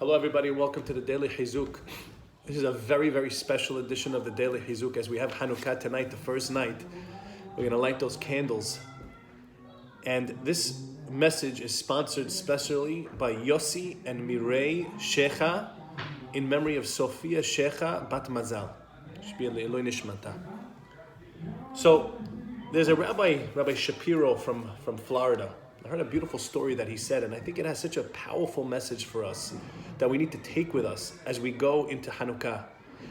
Hello everybody and welcome to the Daily Hizuk. This is a very, very special edition of the Daily Hizuk as we have Hannukah tonight, the first night. We're going to light those candles. And this message is sponsored specially by Yossi and Mirei Shecha in memory of Sophia Shecha Bat Mazal. So there's a Rabbi Shapiro from Florida. I heard a beautiful story that he said, and I think it has such a powerful message for us that we need to take with us as we go into Hannukah.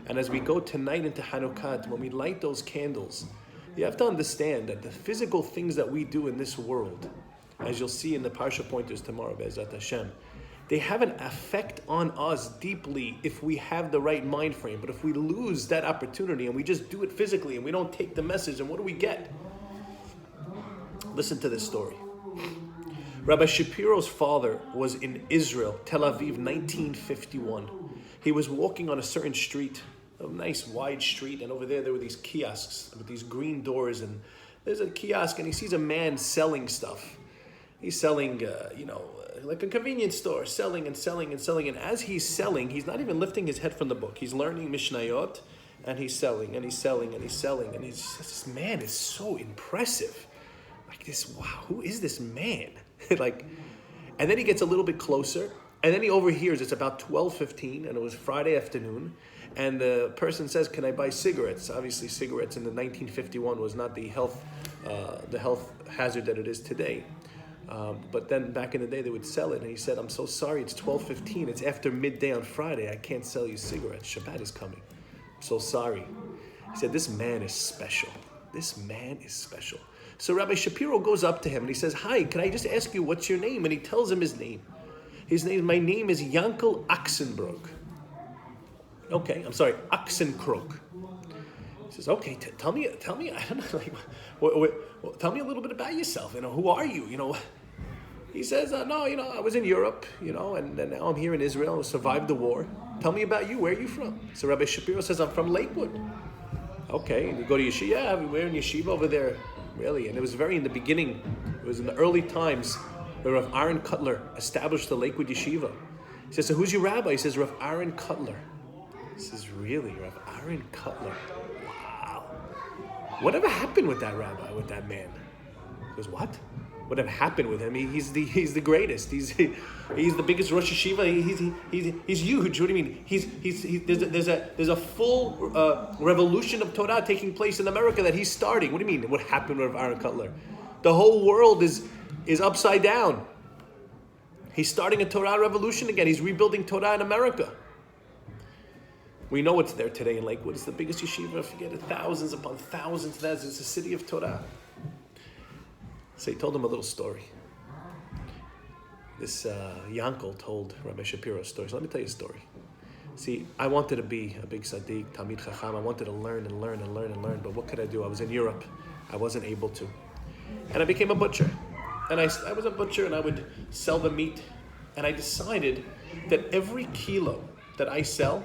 And as we go tonight into Hannukah, when we light those candles, you have to understand that the physical things that we do in this world, as you'll see in the Parsha pointers tomorrow, Be'ezrat Hashem, they have an effect on us deeply if we have the right mind frame. But if we lose that opportunity and we just do it physically and we don't take the message, and what do we get? Listen to this story. Rabbi Shapiro's father was in Israel, Tel Aviv, 1951. He was walking on a certain street, a nice wide street, and over there were these kiosks with these green doors, and there's a kiosk, and he sees a man selling stuff. He's selling, like a convenience store, selling and selling and selling, and as he's selling, he's not even lifting his head from the book. He's learning Mishnayot, and he's selling, and he's selling, and he's selling, and this man is so impressive. Like this, wow, who is this man? And then he gets a little bit closer, and then he overhears, it's about 12:15, and it was Friday afternoon, and the person says, can I buy cigarettes? Obviously, cigarettes in the 1951 was not the health hazard that it is today. But then back in the day, they would sell it, and he said, I'm so sorry, it's 12:15, it's after midday on Friday, I can't sell you cigarettes, Shabbat is coming. I'm so sorry. He said, this man is special. This man is special. So Rabbi Shapiro goes up to him and he says, hi, can I just ask you, what's your name? And he tells him his name. My name is Yankel Oxenbrook. Okay, I'm sorry, Oxenkrok. He says, okay, tell me, I don't know, tell me a little bit about yourself. Who are you? He says, no, I was in Europe, and now I'm here in Israel. I survived the war. Tell me about you. Where are you from? So Rabbi Shapiro says, I'm from Lakewood. Okay, and you go to yeshiva? Yeah, we're in yeshiva over there. Really, and it was very in the beginning. It was in the early times where Rav Aaron Cutler established the Lakewood Yeshiva. He says, so who's your rabbi? He says, Rav Aaron Cutler. He says, really, Rav Aaron Cutler? Wow. Whatever happened with that rabbi, with that man? He goes, what? Whatever happened with him? He's the greatest. He's the biggest Rosh Yeshiva. He's huge. What do you mean? There's a full revolution of Torah taking place in America that he's starting. What do you mean? What happened with Aaron Cutler? The whole world is upside down. He's starting a Torah revolution again. He's rebuilding Torah in America. We know it's there today in Lakewood. It's the biggest yeshiva. Forget it. Thousands upon thousands. It's a city of Torah. So he told him a little story. This Yankel told Rabbi Shapiro a story. So let me tell you a story. See, I wanted to be a big tzaddik, Talmid Chacham. I wanted to learn and learn and learn and learn. But what could I do? I was in Europe. I wasn't able to. And I became a butcher. And I was a butcher and I would sell the meat. And I decided that every kilo that I sell,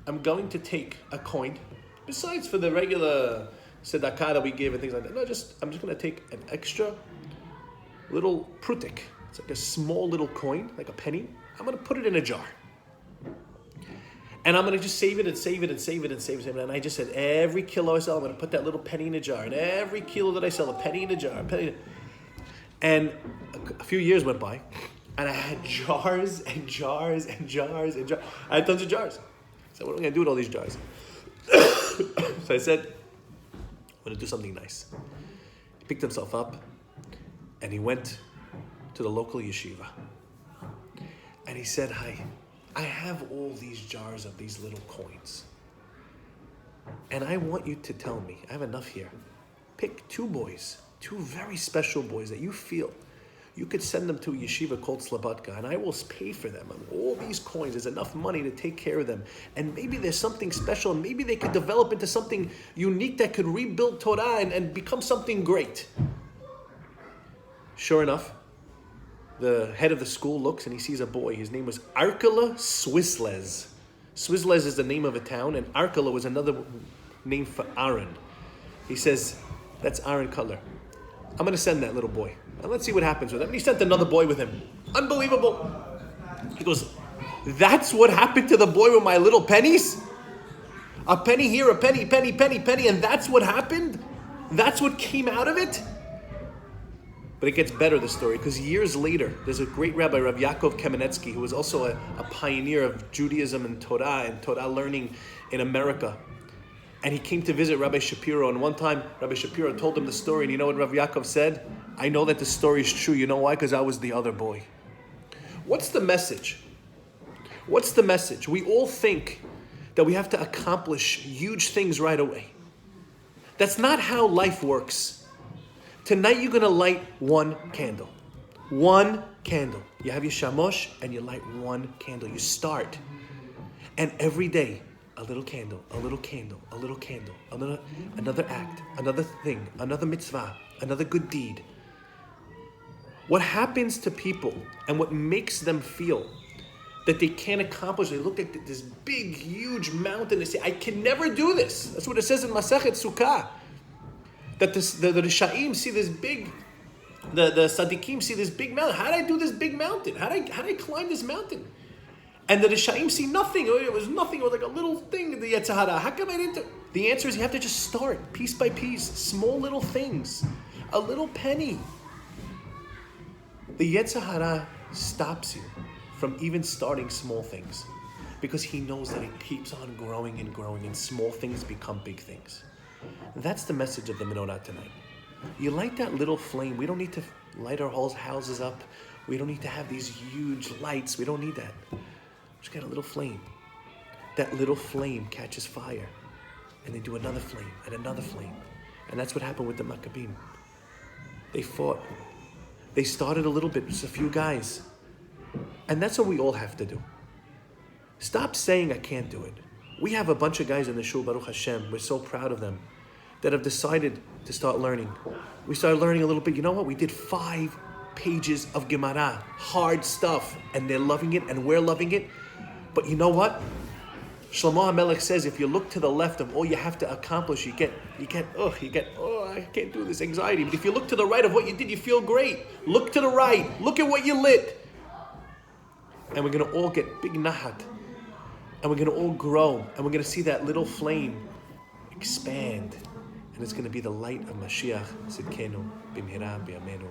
I'm going to take a coin. Besides for the regular tzedakah that we give and things like that. No, I'm just going to take an extra little prutik. It's like a small little coin, like a penny. I'm going to put it in a jar. And I'm going to just save it and save it and save it and save it. And I just said, every kilo I sell, I'm going to put that little penny in a jar. And every kilo that I sell, a penny in a jar. And a few years went by, and I had jars and jars and jars and jars. I had tons of jars. So what am I going to do with all these jars? So I said, I'm going to do something nice. He picked himself up and he went to the local yeshiva. And he said, hi, I have all these jars of these little coins. And I want you to tell me, I have enough here. Pick two boys, two very special boys that you feel you could send them to a yeshiva called Slobodka, and I will pay for them. And all these coins, there's enough money to take care of them. And maybe there's something special, and maybe they could develop into something unique that could rebuild Torah and become something great. Sure enough, the head of the school looks and he sees a boy. His name was Arkela Swisles. Swisles is the name of a town, and Arkela was another name for Aaron. He says, that's Aaron Cutler. I'm going to send that little boy. And let's see what happens with him. And he sent another boy with him. Unbelievable. He goes, That's what happened to the boy with my little pennies? A penny here, a penny, and that's what happened? That's what came out of it? But it gets better, the story, because years later, there's a great rabbi, Rav Yaakov Kamenetsky, who was also a pioneer of Judaism and Torah learning in America. And he came to visit Rabbi Shapiro, and one time, Rabbi Shapiro told him the story, and you know what Rav Yaakov said? I know that the story is true. You know why? Because I was the other boy. What's the message? What's the message? We all think that we have to accomplish huge things right away. That's not how life works. Tonight you're going to light one candle. One candle. You have your shamosh and you light one candle. You start. And every day, a little candle, a little candle, a little candle, another act, another thing, another mitzvah, another good deed. What happens to people and what makes them feel that they can't accomplish, they look at this big, huge mountain, they say, I can never do this. That's what it says in Masechet Sukkah. That the Rishaim see this big, the Tzaddikim see this big mountain. How did I do this big mountain? How did I climb this mountain? And the Rishaim see nothing. It was nothing. It was like a little thing, the Yetzer Hara. How come I didn't do? The answer is you have to just start piece by piece, small little things, a little penny. The Yetzer Hara stops you from even starting small things because he knows that it keeps on growing and growing and small things become big things. That's the message of the menorah tonight. You light that little flame. We don't need to light our whole houses up. We don't need to have these huge lights. We don't need that. Just got a little flame. That little flame catches fire. And they do another flame and another flame. And that's what happened with the Maccabim. They fought. They started a little bit, just a few guys. And that's what we all have to do. Stop saying I can't do it. We have a bunch of guys in the shul, Baruch Hashem. We're so proud of them that have decided to start learning. We started learning a little bit. You know what? We did 5 pages of Gemara, hard stuff, and they're loving it, and we're loving it. But you know what? Shlomo HaMelech says, if you look to the left of all you have to accomplish, you get, I can't do this, anxiety. But if you look to the right of what you did, you feel great. Look to the right. Look at what you lit. And we're going to all get big nahat. And we're going to all grow. And we're going to see that little flame expand. And it's going to be the light of Mashiach. Sidkenu b'mihira b'yameinu.